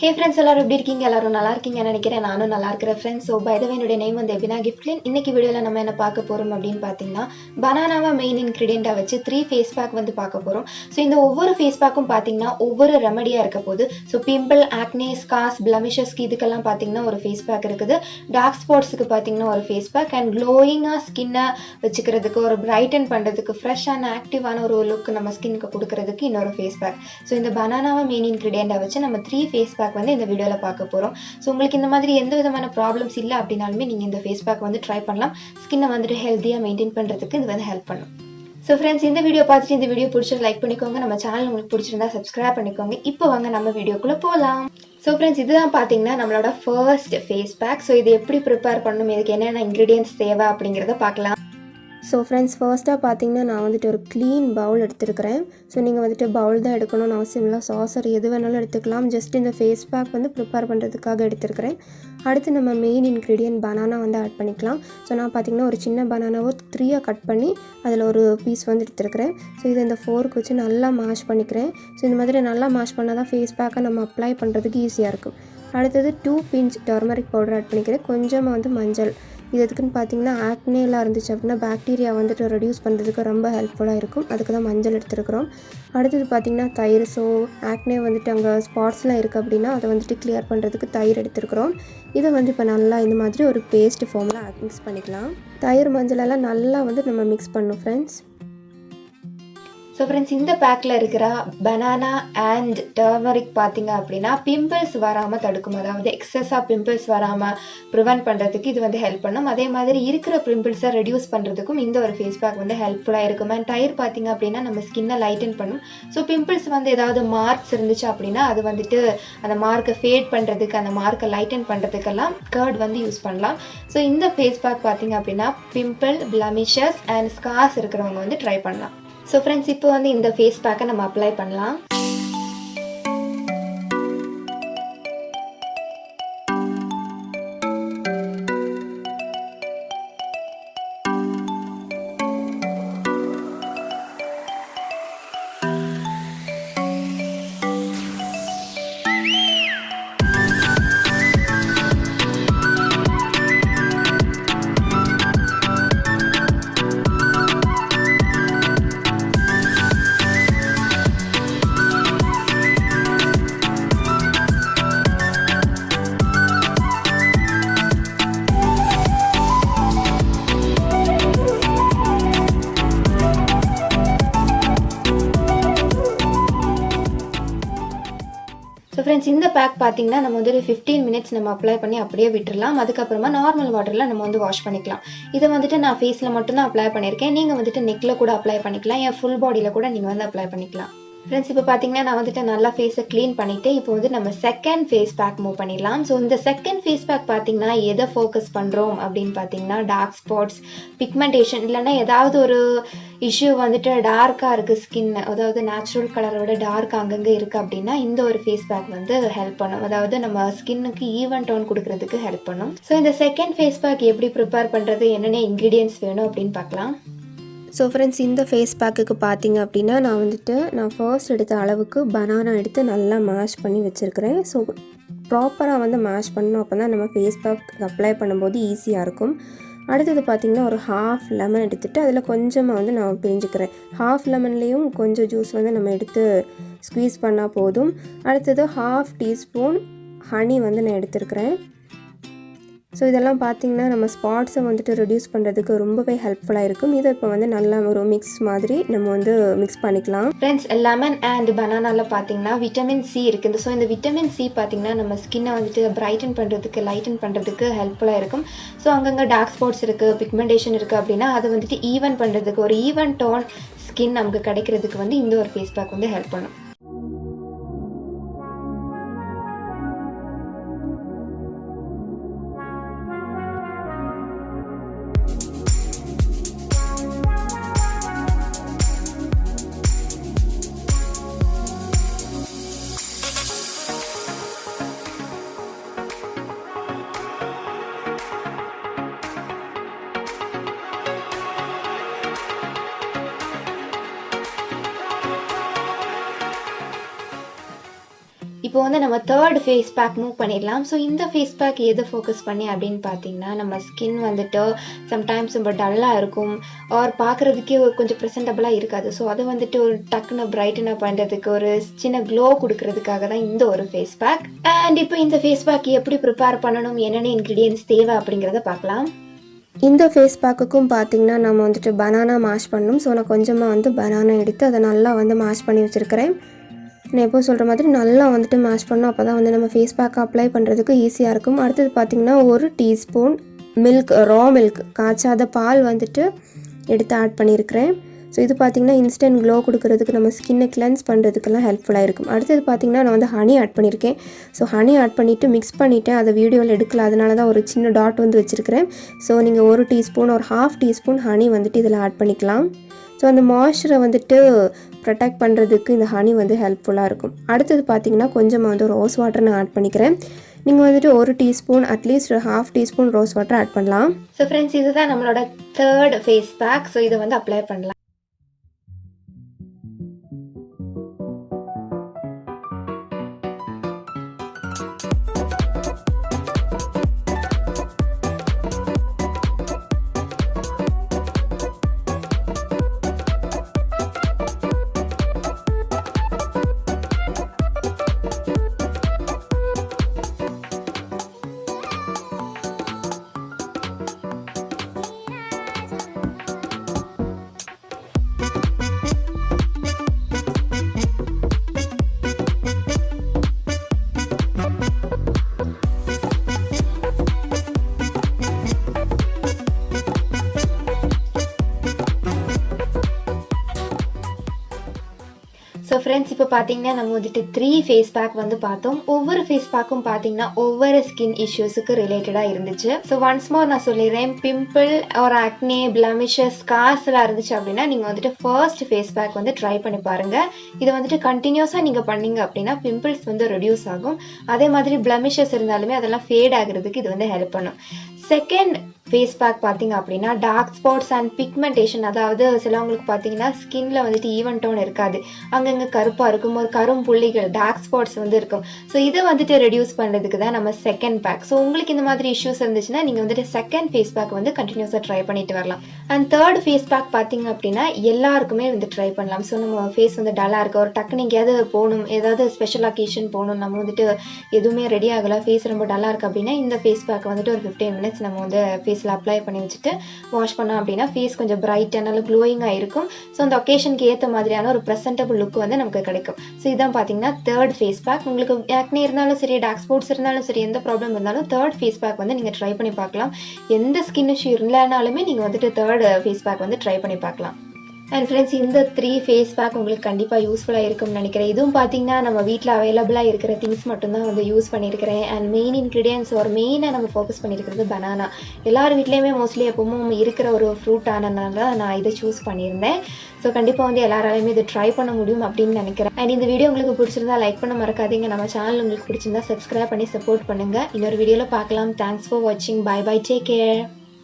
Hey friends, எல்லாரும் எப்படி இருக்கீங்க? எல்லாரும் நல்லா இருக்கீங்கன்னு நினைக்கிறேன். நானும் நல்லா இருக்கிறேன் ஃப்ரெண்ட்ஸ். ஸோ பை த வே, என்னுடைய நேம் வந்து எபினா கிஃப்ட்லின். இன்னைக்கு வீடியோவில் நம்ம என்ன பார்க்க போகிறோம் அப்படின்னு பார்த்தீங்கன்னா, பனானாவை மெயின் இன்க்ரீடியண்ட்டாக வச்சு 3 ஃபேஸ் பேக் வந்து பார்க்க போகிறோம். ஸோ இந்த ஒவ்வொரு ஃபேஸ் பேக்கும் பார்த்தீங்கன்னா ஒவ்வொரு ரெமடியாக இருக்க போகுது. ஸோ பிம்பிள், ஆக்னே, ஸ்கார்ஸ், பிளமிஷஸ்க்கு இதுக்கெல்லாம் பார்த்தீங்கன்னா ஒரு ஃபேஸ் பேக் இருக்குது. டார்க் ஸ்பாட்ஸுக்கு பார்த்தீங்கன்னா ஒரு ஃபேஸ் பேக், அண்ட் க்ளோயிங்காக ஸ்கின்னை வச்சுக்கிறதுக்கு, ஒரு பிரைட்டன் பண்ணுறதுக்கு, ஃப்ரெஷ்ஷான ஆக்டிவான ஒரு லுக் நம்ம ஸ்கின்னுக்கு கொடுக்கறதுக்கு இன்னொரு ஃபேஸ் பேக். ஸோ இந்த பனானாவை மெயின் இன்க்ரீடியண்ட்டாக வச்சு நம்ம 3 ஃபேஸ் பேக் வந்து இந்த வீடியோவில் பார்க்க போகிறோம். ஸோ உங்களுக்கு இந்த மாதிரி எந்த விதமான ப்ராப்ளம்ஸ் இல்லை அப்படின்னாலுமே நீங்கள் இந்த ஃபேஸ் பேக் வந்து ட்ரை பண்ணலாம். ஸ்கின்னை வந்துட்டு ஹெல்த்தியாக மெயின்டைன் பண்ணுறதுக்கு இது வந்து ஹெல்ப் பண்ணும். ஸோ ஃப்ரெண்ட்ஸ், இந்த வீடியோ பார்த்துட்டு இந்த வீடியோ பிடிச்சது லைக் பண்ணிக்கோங்க. நம்ம சேனல் உங்களுக்கு பிடிச்சிருந்தா சப்ஸ்கிரைப் பண்ணிக்கோங்க. இப்போ வாங்க நம்ம வீடியோக்குள்ளே போகலாம். ஸோ ஃப்ரெண்ட்ஸ், இதுதான் பார்த்தீங்கன்னா நம்மளோட ஃபர்ஸ்ட் ஃபேஸ் பேக். ஸோ இது எப்படி ப்ரிப்பேர் பண்ணணும், இதுக்கு என்னென்ன இன்க்ரீடியன்ட்ஸ் தேவை அப்படிங்கிறத பார்க்கலாம். ஸோ ஃப்ரெண்ட்ஸ், ஃபர்ஸ்ட்டாக பார்த்தீங்கன்னா நான் வந்துட்டு ஒரு க்ளீன் பவுல் எடுத்துருக்கிறேன். ஸோ நீங்கள் வந்துட்டு பவுல் தான் எடுக்கணும்னு அவசியம் இல்லை, சாசர் எது வேணாலும் எடுத்துக்கலாம். ஜஸ்ட் இந்த ஃபேஸ் பேக் வந்து ப்ரிப்பேர் பண்ணுறதுக்காக எடுத்துருக்கிறேன். அடுத்து நம்ம மெயின் இன்க்ரீடியன்ட் பனானா வந்து ஆட் பண்ணிக்கலாம். ஸோ நான் பார்த்தீங்கன்னா ஒரு சின்ன பனானாவை 3 கட் பண்ணி அதில் ஒரு பீஸ் வந்து எடுத்துருக்கிறேன். ஸோ இதை இந்த ஃபோர்க் வச்சு நல்லா மேஷ் பண்ணிக்கிறேன். ஸோ இந்த மாதிரி நல்லா மேஷ் பண்ணால் தான் ஃபேஸ் பேக்கை நம்ம அப்ளை பண்ணுறதுக்கு ஈஸியாக இருக்கும். அடுத்தது 2 பிஞ்ச் டர்மரிக் பவுடர் ஆட் பண்ணிக்கிறேன். கொஞ்சமாக வந்து மஞ்சள். இது எதுக்குன்னு பார்த்தீங்கன்னா, ஆக்னேலாம் இருந்துச்சு அப்படின்னா பாக்டீரியா வந்துட்டு ரெடியூஸ் பண்ணுறதுக்கு ரொம்ப ஹெல்ப்ஃபுல்லாக இருக்கும். அதுக்கு தான் மஞ்சள் எடுத்துருக்குறோம். அடுத்தது பார்த்திங்கன்னா தயிர். ஸோ ஆக்னே வந்துட்டு அங்கே ஸ்பாட்ஸ்லாம் இருக்குது அப்படின்னா அதை வந்துட்டு கிளியர் பண்ணுறதுக்கு தயிர் எடுத்துருக்குறோம். இதை வந்து இப்போ நல்லா இந்த மாதிரி ஒரு பேஸ்ட் ஃபார்மில் மிக்ஸ் பண்ணிக்கலாம். தயிர் மஞ்சளெல்லாம் நல்லா வந்து நம்ம மிக்ஸ் பண்ணணும் ஃப்ரெண்ட்ஸ். ஸோ ஃப்ரெண்ட்ஸ், இந்த பேக்கில் இருக்கிற பனானா அண்ட் டர்மரிக் பார்த்தீங்க அப்படின்னா பிம்பிள்ஸ் வராமல் தடுக்கும். அதாவது எக்ஸஸாக பிம்பிள்ஸ் வராமல் ப்ரிவென்ட் பண்ணுறதுக்கு இது வந்து ஹெல்ப் பண்ணும். அதே மாதிரி இருக்கிற பிம்பிள்ஸை ரெடியூஸ் பண்ணுறதுக்கும் இந்த ஒரு ஃபேஸ் பேக் வந்து ஹெல்ப்ஃபுல்லாக இருக்கும். அண்ட் தயிர் பார்த்தீங்க அப்படின்னா நம்ம ஸ்கின்னை லைட்டன் பண்ணும். ஸோ பிம்பிள்ஸ் வந்து ஏதாவது மார்க்ஸ் இருந்துச்சு அப்படின்னா அது வந்துட்டு அந்த மார்க்கை ஃபேட் பண்ணுறதுக்கு, அந்த மார்க்கை லைட்டன் பண்ணுறதுக்கெல்லாம் கர்ட் வந்து யூஸ் பண்ணலாம். ஸோ இந்த ஃபேஸ் பேக் பார்த்தீங்க அப்படின்னா பிம்பிள், பிளமிஷஸ் அண்ட் ஸ்கார்ஸ் இருக்கிறவங்க வந்து ட்ரை பண்ணலாம். ஸோ ஃப்ரெண்ட்ஸ், இப்போ வந்து இந்த ஃபேஸ் பேக்கை நம்ம அப்ளை பண்ணலாம். ஸோ ஃப்ரெண்ட்ஸ், இந்த பேக் பார்த்தீங்கன்னா நம்ம வந்து 15 மினிட்ஸ் நம்ம அப்ளை பண்ணி அப்படியே விட்டுடலாம். அதுக்கப்புறமா நார்மல் வாட்டரில் நம்ம வந்து வாஷ் பண்ணிக்கலாம். இதை வந்துட்டு நான் ஃபேஸில் மட்டும்தான் அப்ளை பண்ணியிருக்கேன். நீங்கள் வந்துட்டு நெக்கில் கூட அப்ளை பண்ணிக்கலாம், என் ஃபுல் பாடியில் கூட நீங்கள் வந்து அப்ளை பண்ணிக்கலாம். ஃப்ரெண்ட்ஸ், இப்போ பார்த்தீங்கன்னா நான் வந்துட்டு நல்லா ஃபேஸை க்ளீன் பண்ணிவிட்டு இப்போ வந்து நம்ம செகண்ட் ஃபேஸ் பேக் மூவ் பண்ணிடலாம். ஸோ இந்த செகண்ட் ஃபேஸ் பேக் பார்த்தீங்கன்னா எதை ஃபோக்கஸ் பண்ணுறோம் அப்படின்னு பார்த்தீங்கன்னா டார்க் ஸ்பாட்ஸ், பிக்மெண்டேஷன், இல்லைன்னா ஏதாவது ஒரு இஷ்யூ வந்துட்டு டார்க்காக இருக்குது ஸ்கின், அதாவது நேச்சுரல் கலரை விட டார்க் அங்கங்கே இருக்குது அப்படின்னா இந்த ஒரு ஃபேஸ் பேக் வந்து ஹெல்ப் பண்ணும். அதாவது நம்ம ஸ்கின்னுக்கு ஈவன் டோன் கொடுக்கறதுக்கு ஹெல்ப் பண்ணும். ஸோ இந்த செகண்ட் ஃபேஸ் பேக் எப்படி ப்ரிப்பேர் பண்ணுறது, என்னென்ன இன்க்ரீடியன்ட்ஸ் வேணும் அப்படின்னு பார்க்கலாம். ஸோ ஃப்ரெண்ட்ஸ், இந்த ஃபேஸ் பேக்குக்கு பார்த்தீங்க அப்படின்னா நான் ஃபர்ஸ்ட் எடுத்த அளவுக்கு பனானா எடுத்து நல்லா மேஷ் பண்ணி வச்சுருக்கிறேன். ஸோ ப்ராப்பராக வந்து மேஷ் பண்ணணும், அப்போ தான் நம்ம ஃபேஸ் பேக் அப்ளை பண்ணும்போது ஈஸியாக இருக்கும். அடுத்தது பார்த்திங்கன்னா ஒரு ஹாஃப் லெமன் எடுத்துகிட்டு அதில் கொஞ்சமாக வந்து நான் பிழிஞ்சிக்கிறேன். ஹாஃப் லெமன்லேயும் கொஞ்சம் ஜூஸ் வந்து நம்ம எடுத்து ஸ்க்வீஸ் பண்ணால் போதும். அடுத்தது 1/2 டீஸ்பூன் ஹனி வந்து நான் எடுத்துருக்கிறேன். ஸோ இதெல்லாம் பார்த்திங்கன்னா நம்ம ஸ்பாட்ஸை வந்துட்டு ரெடியூஸ் பண்ணுறதுக்கு ரொம்பவே ஹெல்ப்ஃபுல்லாக இருக்கும். இதை இப்போ வந்து நல்லா ஒரு மிக்ஸ் மாதிரி நம்ம வந்து மிக்ஸ் பண்ணிக்கலாம். ஃப்ரெண்ட்ஸ், லெமன் அண்ட் பனானாவில் பார்த்தீங்கன்னா விட்டமின் சி இருக்குது. ஸோ இந்த விட்டமின் சி பார்த்தீங்கன்னா நம்ம ஸ்கின்னை வந்துட்டு பிரைட்டன் பண்ணுறதுக்கு, லைட்டன் பண்ணுறதுக்கு ஹெல்ப்ஃபுல்லாக இருக்கும். ஸோ அங்கங்கே டார்க் ஸ்பாட்ஸ் இருக்குது, பிக்மெண்டேஷன் இருக்குது அப்படின்னா அதை வந்துட்டு ஈவன் பண்ணுறதுக்கு, ஒரு ஈவன் டோன் ஸ்கின் நமக்கு கிடைக்கிறதுக்கு வந்து இந்த ஒரு ஃபேஸ் பேக் வந்து ஹெல்ப் பண்ணும். இப்போ வந்து நம்ம தேர்ட் ஃபேஸ் பேக் மூவ் பண்ணிடலாம். ஸோ இந்த ஃபேஸ் பேக் எதை ஃபோக்கஸ் பண்ணி அப்படின்னு பார்த்தீங்கன்னா, நம்ம ஸ்கின் வந்துட்டு சம்டைம்ஸ் ரொம்ப டல்லாக இருக்கும் ஆர் பார்க்குறதுக்கே கொஞ்சம் ப்ரெசென்டபுளாக இருக்காது. ஸோ அதை வந்துட்டு ஒரு டக்குன்னு பிரைட்டனாக பண்ணுறதுக்கு ஒரு சின்ன க்ளோ கொடுக்கறதுக்காக தான் இந்த ஒரு ஃபேஸ் பேக். அண்ட் இப்போ இந்த ஃபேஸ் பேக் எப்படி ப்ரிப்பேர் பண்ணணும், என்னென்ன இன்க்ரீடியன்ஸ் தேவை அப்படிங்கிறத பார்க்கலாம். இந்த ஃபேஸ் பேக்குக்கும் பார்த்திங்கன்னா நம்ம வந்துட்டு பனானா மேஷ் பண்ணணும். ஸோ நான் கொஞ்சமாக வந்து பனானா எடுத்து அதை நல்லா வந்து மேஷ் பண்ணி வச்சுருக்கிறேன். நான் எப்போ சொல்கிற மாதிரி நல்லா வந்துட்டு மேஷ் பண்ணோம், அப்போ தான் வந்து நம்ம ஃபேஸ் பேக் அப்ளை பண்ணுறதுக்கு ஈஸியாக இருக்கும். அடுத்தது பார்த்திங்கன்னா 1 டீஸ்பூன் மில்க், ரா மில்க், காய்ச்சாத பால் வந்துட்டு எடுத்து ஆட் பண்ணியிருக்கிறேன். ஸோ இது பார்த்திங்கன்னா இன்ஸ்டன்ட் க்ளோ கொடுக்கறதுக்கு, நம்ம ஸ்கின்னை கிளென்ஸ் பண்ணுறதுக்கெல்லாம் ஹெல்ப்ஃபுல்லாக இருக்கும். அடுத்தது பார்த்திங்கன்னா நான் வந்து ஹனி ஆட் பண்ணியிருக்கேன். ஸோ ஹனி ஆட் பண்ணிவிட்டு மிக்ஸ் பண்ணிவிட்டேன். அதை வீடியோவில் எடுக்கல, அதனால தான் ஒரு சின்ன டாட் வந்து வச்சுருக்கிறேன். ஸோ நீங்கள் 1 டீஸ்பூன் ஒரு 1/2 டீஸ்பூன் ஹனி வந்துட்டு இதில் ஆட் பண்ணிக்கலாம். ஸோ அந்த மாய்ஸ்சரை வந்துட்டு ப்ரொடெக்ட் பண்ணுறதுக்கு இந்த ஹனி வந்து ஹெல்ப்ஃபுல்லாக இருக்கும். அடுத்தது பார்த்திங்கன்னா கொஞ்சமாக வந்து ரோஸ் வாட்டர் நான் ஆட் பண்ணிக்கிறேன். நீங்கள் வந்துட்டு 1 teaspoon at least 1/2 teaspoon rose water add பண்ணலாம். ஸோ ஃப்ரெண்ட்ஸ், இதுதான் நம்மளோட தேர்ட் ஃபேஸ் பேக். ஸோ இதை வந்து அப்ளை பண்ணலாம். ஸோ ஃப்ரெண்ட்ஸ், இப்போ பார்த்தீங்கன்னா நம்ம வந்துட்டு 3 ஃபேஸ் பேக் வந்து பார்த்தோம். ஒவ்வொரு ஃபேஸ் பேக்கும் பார்த்தீங்கன்னா ஒவ்வொரு ஸ்கின் இஷ்யூஸுக்கு ரிலேட்டடாக இருந்துச்சு. ஸோ ஒன்ஸ் மோர் நான் சொல்லிடுறேன், பிம்பிள் ஒரு ஆக்னே, பிளமிஷஸ், ஸ்கார்ஸ்லாம் இருந்துச்சு அப்படின்னா நீங்கள் வந்துட்டு ஃபர்ஸ்ட் ஃபேஸ் பேக் வந்து ட்ரை பண்ணி பாருங்கள். இதை வந்துட்டு கண்டினியூஸாக நீங்கள் பண்ணீங்க அப்படின்னா பிம்பிள்ஸ் வந்து ரெடியூஸ் ஆகும். அதே மாதிரி பிளமிஷஸ் இருந்தாலுமே அதெல்லாம் ஃபேட் ஆகிறதுக்கு இது வந்து ஹெல்ப் பண்ணும். செகண்ட் ஃபேஸ் பேக் பார்த்தீங்க அப்படின்னா டார்க் ஸ்பாட்ஸ் அண்ட் பிக்மெண்டேஷன், அதாவது சிலவங்களுக்கு பார்த்தீங்கன்னா ஸ்கின்ல வந்துட்டு ஈவன் டோன் இருக்காது, அங்கங்கே கருப்பாக இருக்கும், ஒரு கரும் புள்ளிகள், டார்க் ஸ்பாட்ஸ் வந்து இருக்கும். ஸோ இதை வந்துட்டு ரெடியூஸ் பண்ணுறதுக்கு தான் நம்ம செகண்ட் பேக். ஸோ உங்களுக்கு இந்த மாதிரி இஷ்யூஸ் இருந்துச்சுன்னா நீங்கள் வந்துட்டு செகண்ட் ஃபேஸ் பேக் வந்து கண்டினியூஸாக ட்ரை பண்ணிட்டு வரலாம். அண்ட் தேர்ட் ஃபேஸ் பேக் பார்த்தீங்க அப்படின்னா எல்லாருக்குமே வந்து ட்ரை பண்ணலாம். ஸோ நம்ம ஃபேஸ் வந்து டல்லாக இருக்க, ஒரு டக்குனு எங்கேயாவது போகணும், ஏதாவது ஸ்பெஷல் அக்கேஷன் போகணும், நம்ம வந்துட்டு எதுவுமே ரெடி ஆகலை, ஃபேஸ் ரொம்ப டல்லாக இருக்குது அப்படின்னா இந்த ஃபேஸ் பேக் வந்துட்டு ஒரு 15 minutes நம்ம வந்து ஃபேஸில் அப்ளை பண்ணி வச்சுட்டு வாஷ் பண்ணோம் அப்படின்னா ஃபேஸ் கொஞ்சம் பிரைட்டாக நல்ல க்ளோயிங்காக இருக்கும். ஸோ அந்த ஒகேஷனுக்கு ஏற்ற மாதிரியான ஒரு ப்ரெசென்டபிள் லுக் வந்து நமக்கு கிடைக்கும். ஸோ இதான் பார்த்தீங்கன்னா தேர்ட் ஃபேஸ் பேக். உங்களுக்கு ஆக்னே இருந்தாலும் சரி, டார்க் ஸ்பாட்ஸ் இருந்தாலும் சரி, எந்த ப்ராப்ளம் இருந்தாலும் தேர்ட் ஃபேஸ் பேக் வந்து நீங்கள் ட்ரை பண்ணி பார்க்கலாம். எந்த ஸ்கின் இஷ்யூ இல்லைனாலுமே நீங்கள் வந்துட்டு தேர்ட் ஃபேஸ் பேக் வந்து ட்ரை பண்ணி பார்க்கலாம். அண்ட் ஃப்ரெண்ட்ஸ், இந்த 3 ஃபேஸ் பேக் உங்களுக்கு கண்டிப்பாக யூஸ்ஃபுல்லாக இருக்கும்னு நினைக்கிறேன். இதுவும் பார்த்தீங்கன்னா நம்ம வீட்டில் அவைலபிளாக இருக்கிற திங்ஸ் மட்டும்தான் வந்து யூஸ் பண்ணியிருக்கிறேன். அண்ட் மெயின் இன்க்ரீடியன்ஸ் ஒரு மெயினாக நம்ம ஃபோக்கஸ் பண்ணியிருக்கிறது பனானா. எல்லார் வீட்லேயுமே மோஸ்ட்லி எப்பவும் இருக்கிற ஒரு ஃப்ரூட் ஆனதுனால நான் இதை சூஸ் பண்ணியிருந்தேன். ஸோ கண்டிப்பாக வந்து எல்லாராலையுமே இதை ட்ரை பண்ண முடியும் அப்படின்னு நினைக்கிறேன். அண்ட் இந்த வீடியோ உங்களுக்கு பிடிச்சிருந்தா லைக் பண்ண மறக்காதீங்க. நம்ம சேனல் உங்களுக்கு பிடிச்சிருந்தா சப்ஸ்கிரைப் பண்ணி சப்போர்ட் பண்ணுங்கள். இன்னொரு வீடியோவில் பார்க்கலாம். தேங்க்ஸ் ஃபார் வாட்சிங். Bye bye, take care.